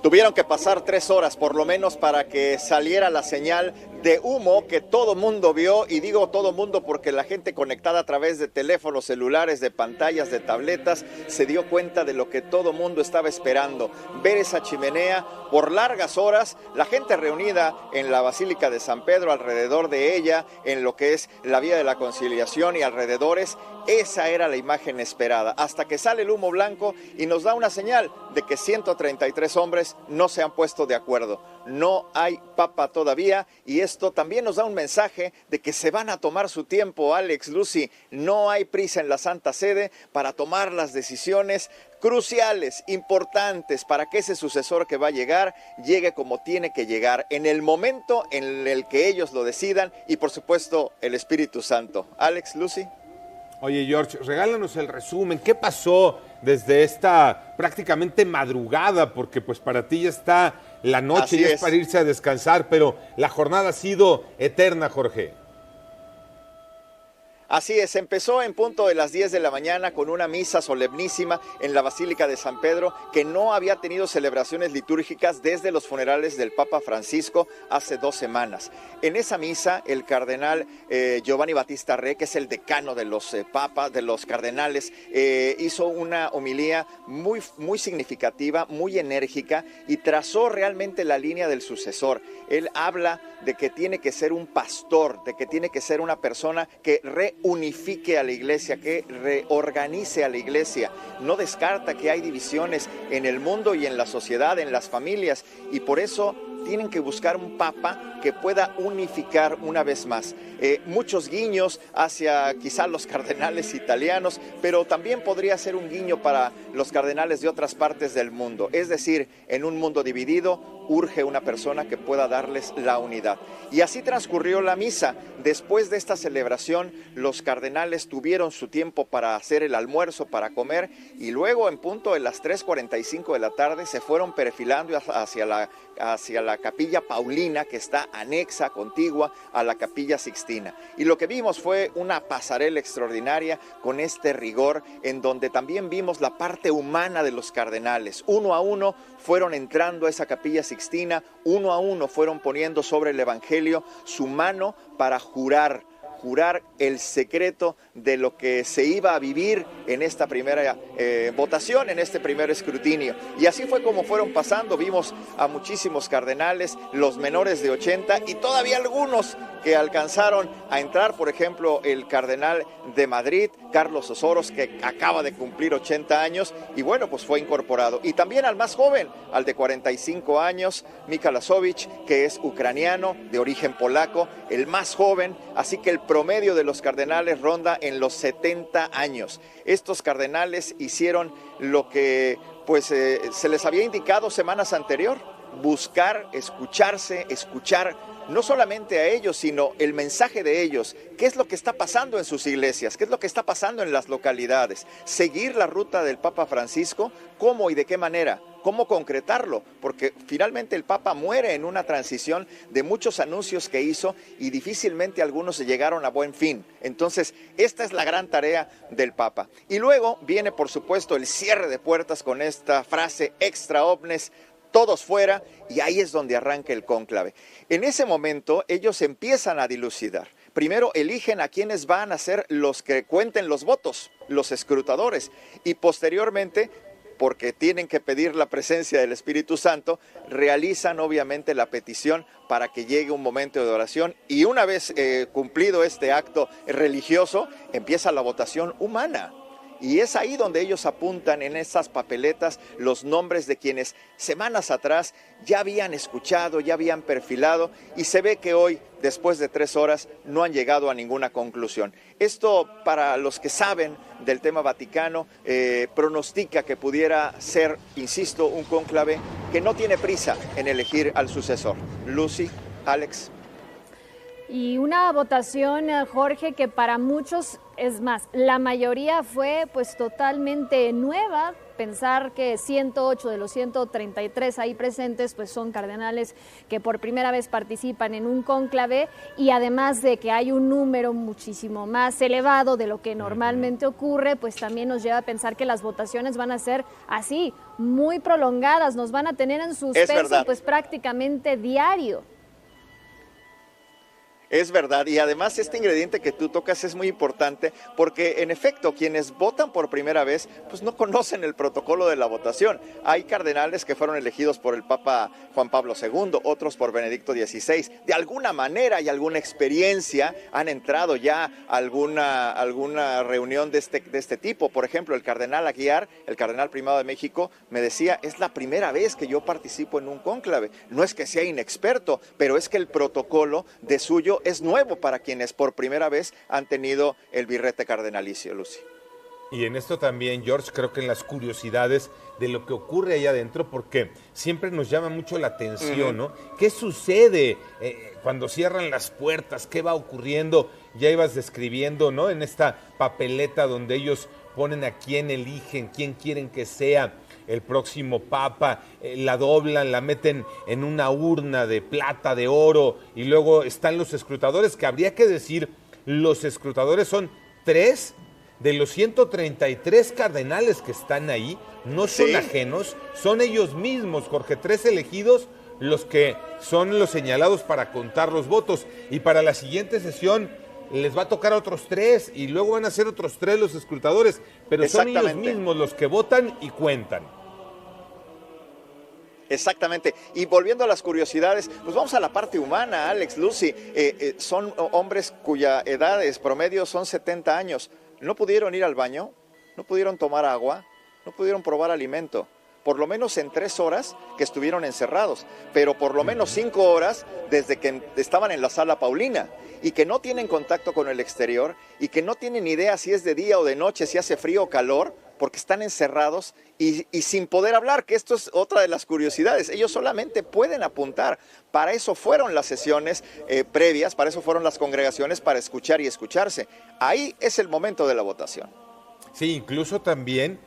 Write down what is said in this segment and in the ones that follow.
Tuvieron que pasar 3 horas por lo menos para que saliera la señal de humo que todo mundo vio, y digo todo mundo porque la gente conectada a través de teléfonos celulares, de pantallas, de tabletas, se dio cuenta de lo que todo mundo estaba esperando, ver esa chimenea por largas horas, la gente reunida en la Basílica de San Pedro, alrededor de ella, en lo que es la Vía de la Conciliación y alrededores. Esa era la imagen esperada, hasta que sale el humo blanco y nos da una señal de que 133 hombres no se han puesto de acuerdo. No hay papa todavía, y esto también nos da un mensaje de que se van a tomar su tiempo, Alex, Lucy. No hay prisa en la Santa Sede para tomar las decisiones cruciales, importantes, para que ese sucesor que va a llegar llegue como tiene que llegar, en el momento en el que ellos lo decidan, y por supuesto el Espíritu Santo. Alex, Lucy. Oye, George, regálanos el resumen. ¿Qué pasó desde esta prácticamente madrugada? Porque pues para ti ya está la noche y es para irse a descansar, pero la jornada ha sido eterna, Jorge. Así es, empezó en punto de las 10 de la mañana con una misa solemnísima en la Basílica de San Pedro, que no había tenido celebraciones litúrgicas desde los funerales del Papa Francisco hace 2 semanas. En esa misa, el cardenal Giovanni Battista Re, que es el decano de los papas, de los cardenales, hizo una homilía muy significativa, muy enérgica, y trazó realmente la línea del sucesor. Él habla de que tiene que ser un pastor, de que tiene que ser una persona que reunifique a la iglesia, que reorganice a la iglesia. No descarta que hay divisiones en el mundo y en la sociedad, en las familias, y por eso tienen que buscar un papa que pueda unificar una vez más. Muchos guiños hacia quizá los cardenales italianos, pero también podría ser un guiño para los cardenales de otras partes del mundo. Es decir, en un mundo dividido, urge una persona que pueda darles la unidad. Y así transcurrió la misa. Después de esta celebración, los cardenales tuvieron su tiempo para hacer el almuerzo, para comer, y luego en punto de las 3:45 de la tarde se fueron perfilando hacia la Capilla Paulina, que está anexa, contigua a la Capilla Sixtina. Y lo que vimos fue una pasarela extraordinaria con este rigor, en donde también vimos la parte humana de los cardenales. Uno a uno fueron entrando a esa Capilla Sixtina, uno a uno fueron poniendo sobre el Evangelio su mano para jurar el secreto de lo que se iba a vivir en esta primera votación, en este primer escrutinio. Y así fue como fueron pasando. Vimos a muchísimos cardenales, los menores de 80 y todavía algunos que alcanzaron a entrar, por ejemplo, el cardenal de Madrid, Carlos Ossoros, que acaba de cumplir 80 años, y bueno, pues fue incorporado. Y también al más joven, al de 45 años, Michał Łazowicz, que es ucraniano, de origen polaco, el más joven, así que el promedio de los cardenales ronda en los 70 años. Estos cardenales hicieron lo que pues se les había indicado semanas anterior: buscar, escuchar no solamente a ellos, sino el mensaje de ellos. ¿Qué es lo que está pasando en sus iglesias? ¿Qué es lo que está pasando en las localidades? Seguir la ruta del Papa Francisco, ¿cómo y de qué manera? ¿Cómo concretarlo? Porque finalmente el Papa muere en una transición de muchos anuncios que hizo y difícilmente algunos llegaron a buen fin. Entonces, esta es la gran tarea del Papa. Y luego viene, por supuesto, el cierre de puertas con esta frase extra omnes: todos fuera, y ahí es donde arranca el cónclave. En ese momento ellos empiezan a dilucidar. Primero eligen a quienes van a ser los que cuenten los votos, los escrutadores, y posteriormente, porque tienen que pedir la presencia del Espíritu Santo, realizan obviamente la petición para que llegue un momento de oración, y una vez cumplido este acto religioso, empieza la votación humana. Y es ahí donde ellos apuntan en esas papeletas los nombres de quienes semanas atrás ya habían escuchado, ya habían perfilado, y se ve que hoy, después de 3 horas, no han llegado a ninguna conclusión. Esto, para los que saben del tema vaticano, pronostica que pudiera ser, insisto, un cónclave que no tiene prisa en elegir al sucesor. Lucy, Alex. Y una votación, Jorge, que para muchos, es más, la mayoría fue pues totalmente nueva, pensar que 108 de los 133 ahí presentes pues son cardenales que por primera vez participan en un cónclave, y además de que hay un número muchísimo más elevado de lo que normalmente ocurre, pues también nos lleva a pensar que las votaciones van a ser así, muy prolongadas, nos van a tener en suspenso pues prácticamente diario. Es verdad, y además este ingrediente que tú tocas es muy importante porque en efecto quienes votan por primera vez pues no conocen el protocolo de la votación. Hay cardenales que fueron elegidos por el Papa Juan Pablo II, otros por Benedicto XVI. De alguna manera y alguna experiencia han entrado ya a alguna reunión de este tipo. Por ejemplo, el cardenal Aguiar, el cardenal primado de México, me decía, es la primera vez que yo participo en un cónclave. No es que sea inexperto, pero es que el protocolo de suyo es nuevo para quienes por primera vez han tenido el birrete cardenalicio, Lucy. Y en esto también, George, creo que en las curiosidades de lo que ocurre ahí adentro, porque siempre nos llama mucho la atención, ¿no? ¿Qué sucede cuando cierran las puertas? ¿Qué va ocurriendo? Ya ibas describiendo, ¿no? En esta papeleta donde ellos ponen a quién eligen, quién quieren que sea el próximo papa, la doblan, la meten en una urna de plata, de oro, y luego están los escrutadores, que habría que decir, los escrutadores son 3 de los 133 cardenales que están ahí, no son ajenos, son ellos mismos, Jorge, 3 elegidos, los que son los señalados para contar los votos, y para la siguiente sesión les va a tocar a otros 3, y luego van a ser otros 3 los escrutadores, pero son ellos mismos los que votan y cuentan. Exactamente. Y volviendo a las curiosidades, pues vamos a la parte humana, Alex, Lucy. Son hombres cuya edades promedio son 70 años. No pudieron ir al baño, no pudieron tomar agua, no pudieron probar alimento. Por lo menos en 3 horas que estuvieron encerrados, pero por lo menos 5 horas desde que estaban en la Sala Paulina, y que no tienen contacto con el exterior, y que no tienen idea si es de día o de noche, si hace frío o calor, porque están encerrados y sin poder hablar, que esto es otra de las curiosidades. Ellos solamente pueden apuntar. Para eso fueron las sesiones previas, para eso fueron las congregaciones, para escuchar y escucharse. Ahí es el momento de la votación. Sí, incluso también,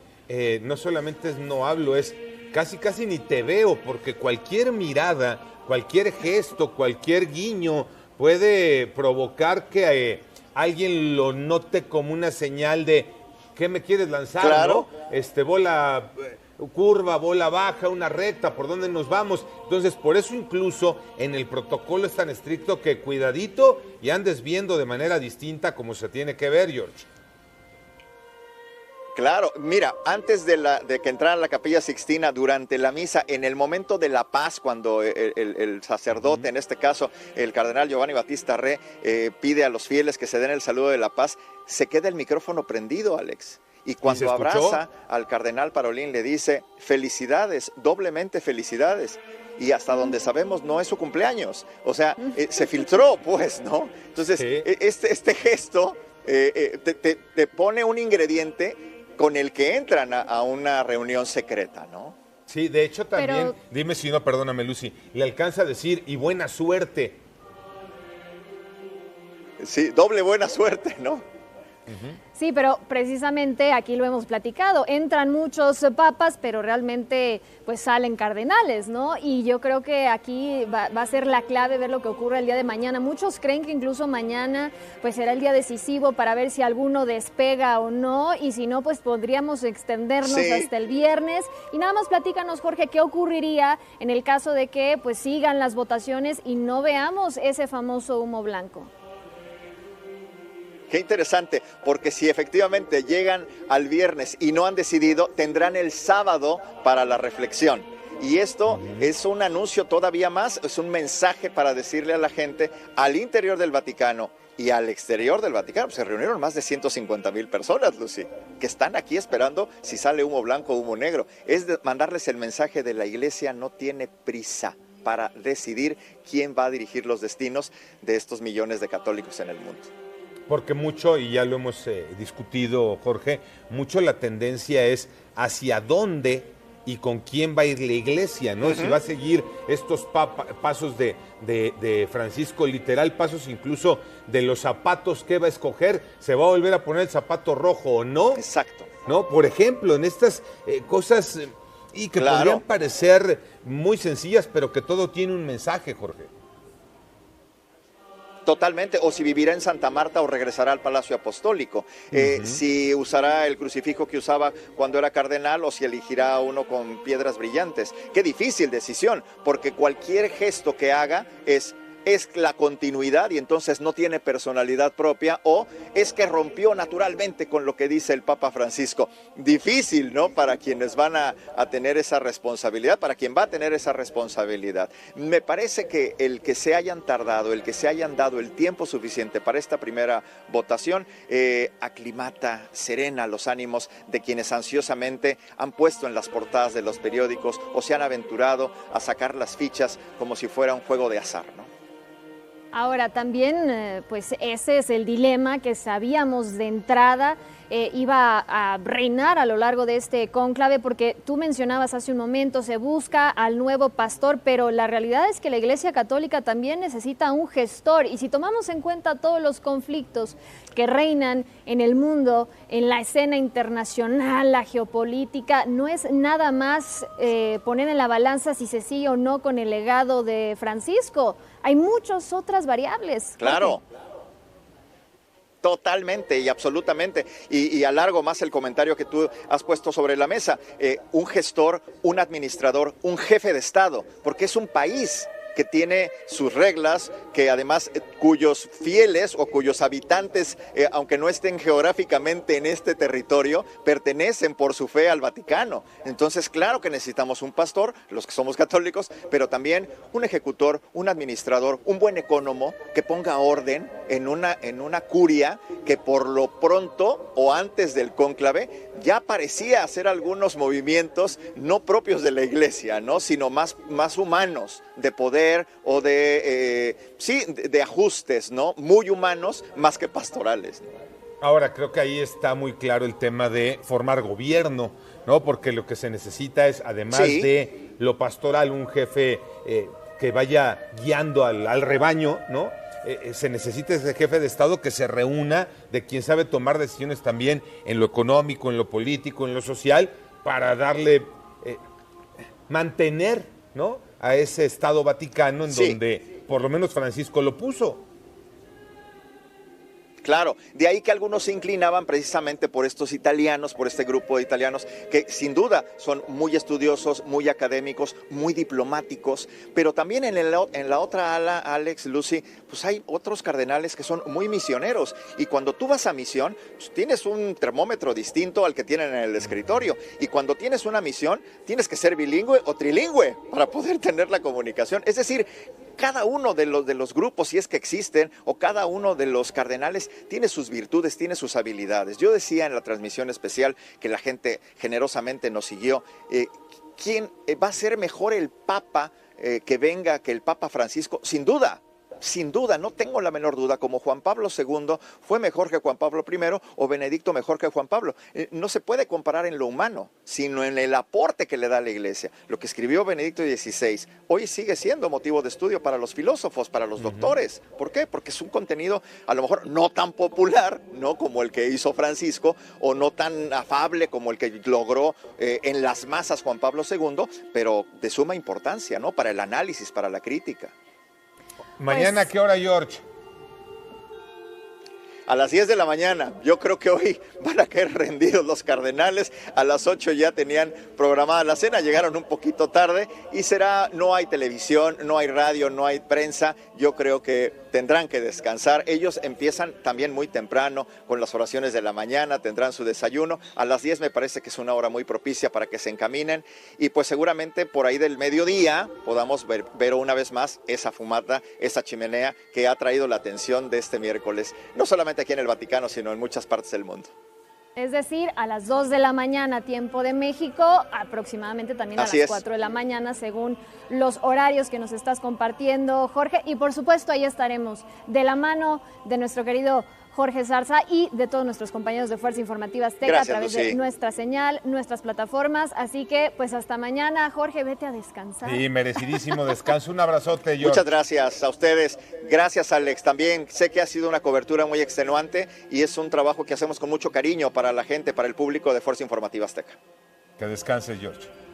no solamente es no hablo, es casi ni te veo, porque cualquier mirada, cualquier gesto, cualquier guiño puede provocar que alguien lo note como una señal de ¿qué me quieres lanzar? Claro. ¿No? Bola curva, bola baja, una recta, ¿por dónde nos vamos? Entonces, por eso incluso en el protocolo es tan estricto que cuidadito y andes viendo de manera distinta como se tiene que ver, George. Claro, mira, antes de que entrara a la Capilla Sixtina, durante la misa, en el momento de la paz, cuando el sacerdote, en este caso el cardenal Giovanni Battista Re, pide a los fieles que se den el saludo de la paz, se queda el micrófono prendido, Alex. Y cuando abraza al cardenal Parolin le dice, felicidades, doblemente felicidades. Y hasta donde sabemos no es su cumpleaños. O sea, se filtró, pues, ¿no? Entonces, este gesto te pone un ingrediente con el que entran a una reunión secreta, ¿no? Sí, de hecho también, dime si no, perdóname Lucy, le alcanza a decir, y buena suerte. Sí, doble buena suerte, ¿no? Sí, pero precisamente aquí lo hemos platicado, entran muchos papas, pero realmente pues salen cardenales, ¿no? Y yo creo que aquí va a ser la clave ver lo que ocurre el día de mañana. Muchos creen que incluso mañana pues será el día decisivo para ver si alguno despega o no, y si no, pues podríamos extendernos hasta el viernes. Y nada más platícanos, Jorge, ¿qué ocurriría en el caso de que pues sigan las votaciones y no veamos ese famoso humo blanco? Qué interesante, porque si efectivamente llegan al viernes y no han decidido, tendrán el sábado para la reflexión. Y esto es un anuncio todavía más, es un mensaje para decirle a la gente al interior del Vaticano y al exterior del Vaticano. Se reunieron más de 150,000 personas, Lucy, que están aquí esperando si sale humo blanco o humo negro. Es mandarles el mensaje de la Iglesia no tiene prisa para decidir quién va a dirigir los destinos de estos millones de católicos en el mundo. Porque mucho, y ya lo hemos discutido, Jorge, mucho la tendencia es hacia dónde y con quién va a ir la iglesia, ¿no? Si va a seguir estos pasos de Francisco, literal, pasos incluso de los zapatos que va a escoger, ¿se va a volver a poner el zapato rojo o no? Exacto. ¿no? Por ejemplo, en estas cosas y que podrían parecer muy sencillas, pero que todo tiene un mensaje, Jorge. Totalmente, o si vivirá en Santa Marta o regresará al Palacio Apostólico, si usará el crucifijo que usaba cuando era cardenal o si elegirá uno con piedras brillantes. Qué difícil decisión, porque cualquier gesto que haga es la continuidad y entonces no tiene personalidad propia, o es que rompió naturalmente con lo que dice el Papa Francisco. Difícil, ¿no? Para quienes van a tener esa responsabilidad, para quien va a tener esa responsabilidad. Me parece que el que se hayan tardado, el que se hayan dado el tiempo suficiente para esta primera votación, aclimata, serena los ánimos de quienes ansiosamente han puesto en las portadas de los periódicos o se han aventurado a sacar las fichas como si fuera un juego de azar, ¿no? Ahora, también, pues ese es el dilema que sabíamos de entrada iba a reinar a lo largo de este cónclave, porque tú mencionabas hace un momento, se busca al nuevo pastor, pero la realidad es que la Iglesia Católica también necesita un gestor, y si tomamos en cuenta todos los conflictos que reinan en el mundo, en la escena internacional, la geopolítica, no es nada más poner en la balanza si se sigue o no con el legado de Francisco. Hay muchas otras variables. Claro. Totalmente y absolutamente. Y alargo más el comentario que tú has puesto sobre la mesa. Un gestor, un administrador, un jefe de Estado, porque es un país que tiene sus reglas, que además cuyos fieles o cuyos habitantes, aunque no estén geográficamente en este territorio, pertenecen por su fe al Vaticano. Entonces, claro que necesitamos un pastor, los que somos católicos, pero también un ejecutor, un administrador, un buen ecónomo que ponga orden en una curia que por lo pronto o antes del cónclave ya parecía hacer algunos movimientos no propios de la Iglesia, ¿no? Sino más humanos, de poder o de ajustes, ¿no? Muy humanos más que pastorales, ¿no? Ahora, creo que ahí está muy claro el tema de formar gobierno, ¿no? Porque lo que se necesita es, además de lo pastoral, un jefe que vaya guiando al rebaño, ¿no? Se necesita ese jefe de Estado que se reúna, de quien sabe tomar decisiones también en lo económico, en lo político, en lo social, para darle, mantener, ¿no?, a ese Estado Vaticano en donde por lo menos Francisco lo puso. Claro, de ahí que algunos se inclinaban precisamente por estos italianos, por este grupo de italianos que sin duda son muy estudiosos, muy académicos, muy diplomáticos, pero también en la otra ala, Alex, Lucy, pues hay otros cardenales que son muy misioneros, y cuando tú vas a misión, pues tienes un termómetro distinto al que tienen en el escritorio, y cuando tienes una misión tienes que ser bilingüe o trilingüe para poder tener la comunicación. Es decir, cada uno de los grupos, si es que existen, o cada uno de los cardenales tiene sus virtudes, tiene sus habilidades. Yo decía en la transmisión especial que la gente generosamente nos siguió, ¿quién va a ser mejor el Papa que venga que el Papa Francisco? Sin duda, no tengo la menor duda, como Juan Pablo II fue mejor que Juan Pablo I o Benedicto mejor que Juan Pablo. No se puede comparar en lo humano, sino en el aporte que le da a la Iglesia. Lo que escribió Benedicto XVI hoy sigue siendo motivo de estudio para los filósofos, para los doctores. ¿Por qué? Porque es un contenido a lo mejor no tan popular, ¿no?, como el que hizo Francisco, o no tan afable como el que logró en las masas Juan Pablo II, pero de suma importancia, ¿no?, para el análisis, para la crítica. ¿Mañana a qué hora, George? A las 10 de la mañana. Yo creo que hoy van a caer rendidos los cardenales. A las 8 ya tenían programada la cena, llegaron un poquito tarde y no hay televisión, no hay radio, no hay prensa. Yo creo que tendrán que descansar. Ellos empiezan también muy temprano con las oraciones de la mañana, tendrán su desayuno. A las 10 me parece que es una hora muy propicia para que se encaminen, y pues seguramente por ahí del mediodía podamos ver una vez más esa fumata, esa chimenea que ha traído la atención de este miércoles, no solamente aquí en el Vaticano, sino en muchas partes del mundo. Es decir, a las 2 de la mañana, tiempo de México, aproximadamente también a las 4 de la mañana, según los horarios que nos estás compartiendo, Jorge. Y por supuesto, ahí estaremos de la mano de nuestro querido Jorge Zarza y de todos nuestros compañeros de Fuerza Informativa Azteca a través de nuestra señal, nuestras plataformas. Así que, pues hasta mañana, Jorge, vete a descansar. Sí, merecidísimo descanso. Un abrazote, George. Muchas gracias a ustedes. Gracias, Alex. También sé que ha sido una cobertura muy extenuante y es un trabajo que hacemos con mucho cariño para la gente, para el público de Fuerza Informativa Azteca. Que descanse, George.